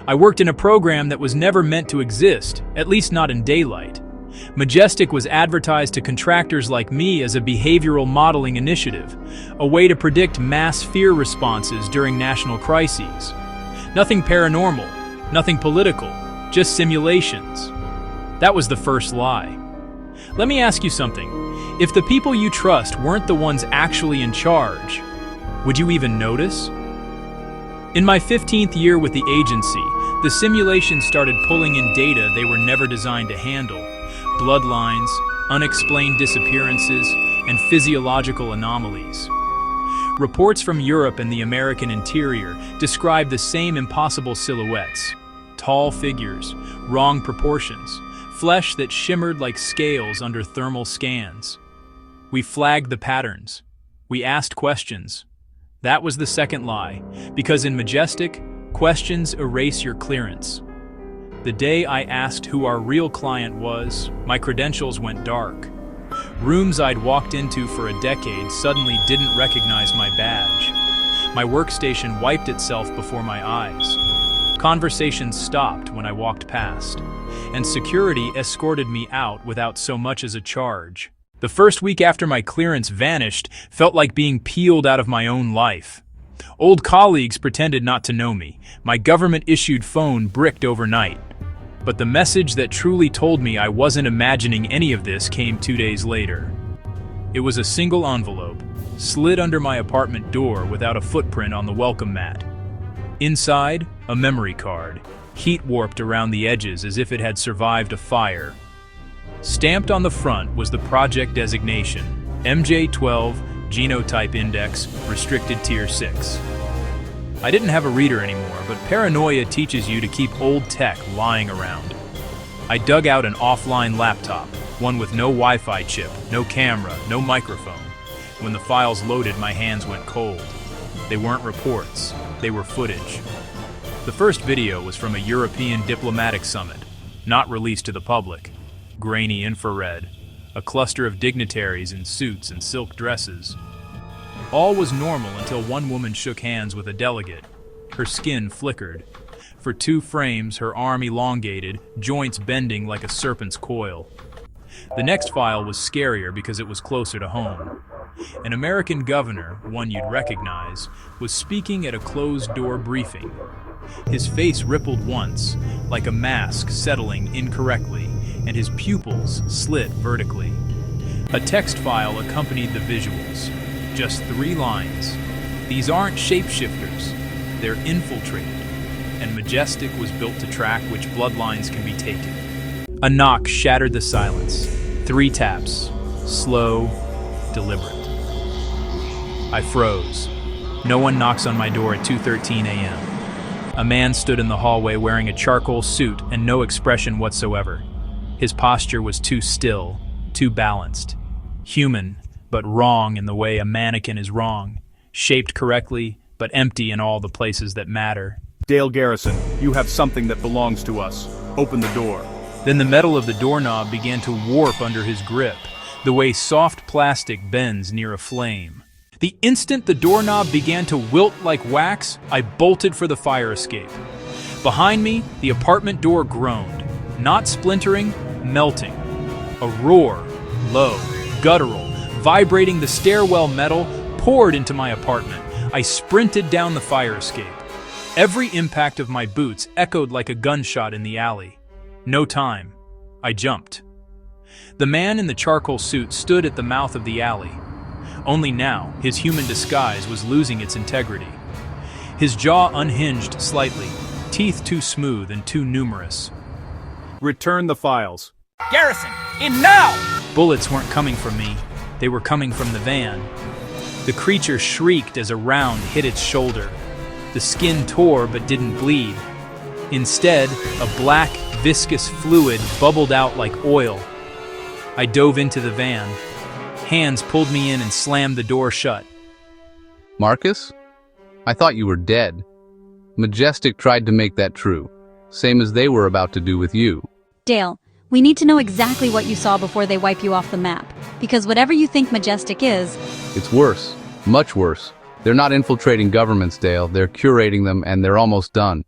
I worked in a program that was never meant to exist, at least not in daylight. Majestic was advertised to contractors like me as a behavioral modeling initiative, a way to predict mass fear responses during national crises. Nothing paranormal, nothing political, just simulations. That was the first lie. Let me ask you something. If the people you trust weren't the ones actually in charge, would you even notice? In my 15th year with the agency, the simulations started pulling in data they were never designed to handle. Bloodlines, unexplained disappearances, and physiological anomalies. Reports from Europe and the American interior describe the same impossible silhouettes. Tall figures, wrong proportions, flesh that shimmered like scales under thermal scans. We flagged the patterns. We asked questions. That was the second lie, because in Majestic, questions erase your clearance. The day I asked who our real client was, my credentials went dark. Rooms I'd walked into for a decade suddenly didn't recognize my badge. My workstation wiped itself before my eyes. Conversations stopped when I walked past, and security escorted me out without so much as a charge. The first week after my clearance vanished felt like being peeled out of my own life. Old colleagues pretended not to know me. My government-issued phone bricked overnight. But the message that truly told me I wasn't imagining any of this came 2 days later. It was a single envelope, slid under my apartment door without a footprint on the welcome mat. Inside, a memory card, heat-warped around the edges as if it had survived a fire. Stamped on the front was the project designation, MJ12, Genotype Index, Restricted Tier 6. I didn't have a reader anymore, but paranoia teaches you to keep old tech lying around. I dug out an offline laptop, one with no Wi-Fi chip, no camera, no microphone. When the files loaded, my hands went cold. They weren't reports, they were footage. The first video was from a European diplomatic summit, not released to the public. Grainy infrared, a cluster of dignitaries in suits and silk dresses. All was normal until one woman shook hands with a delegate. Her skin flickered. For 2 frames, her arm elongated, joints bending like a serpent's coil. The next file was scarier because it was closer to home. An American governor, one you'd recognize, was speaking at a closed-door briefing. His face rippled once, like a mask settling incorrectly, and his pupils slit vertically. A text file accompanied the visuals. Just 3 lines. These aren't shapeshifters, they're infiltrated. And Majestic was built to track which bloodlines can be taken. A knock shattered the silence. 3 taps. Slow, deliberate. I froze. No one knocks on my door at 2:13 a.m. A man stood in the hallway wearing a charcoal suit and no expression whatsoever. His posture was too still, too balanced. Human, but wrong in the way a mannequin is wrong. Shaped correctly, but empty in all the places that matter. Dale Garrison, you have something that belongs to us. Open the door. Then the metal of the doorknob began to warp under his grip, the way soft plastic bends near a flame. The instant the doorknob began to wilt like wax, I bolted for the fire escape. Behind me, the apartment door groaned, not splintering, melting. A roar, low, guttural, vibrating the stairwell metal, poured into my apartment. I sprinted down the fire escape. Every impact of my boots echoed like a gunshot in the alley. No time. I jumped. The man in the charcoal suit stood at the mouth of the alley. Only now, his human disguise was losing its integrity. His jaw unhinged slightly, teeth too smooth and too numerous. Return the files. Garrison, in now! Bullets weren't coming from me. They were coming from the van. The creature shrieked as a round hit its shoulder. The skin tore but didn't bleed. Instead, a black, viscous fluid bubbled out like oil. I dove into the van. Hands pulled me in and slammed the door shut. Marcus? I thought you were dead. Majestic tried to make that true, same as they were about to do with you. Dale, we need to know exactly what you saw before they wipe you off the map, because whatever you think Majestic is... It's worse, much worse. They're not infiltrating governments, Dale. They're curating them, and they're almost done.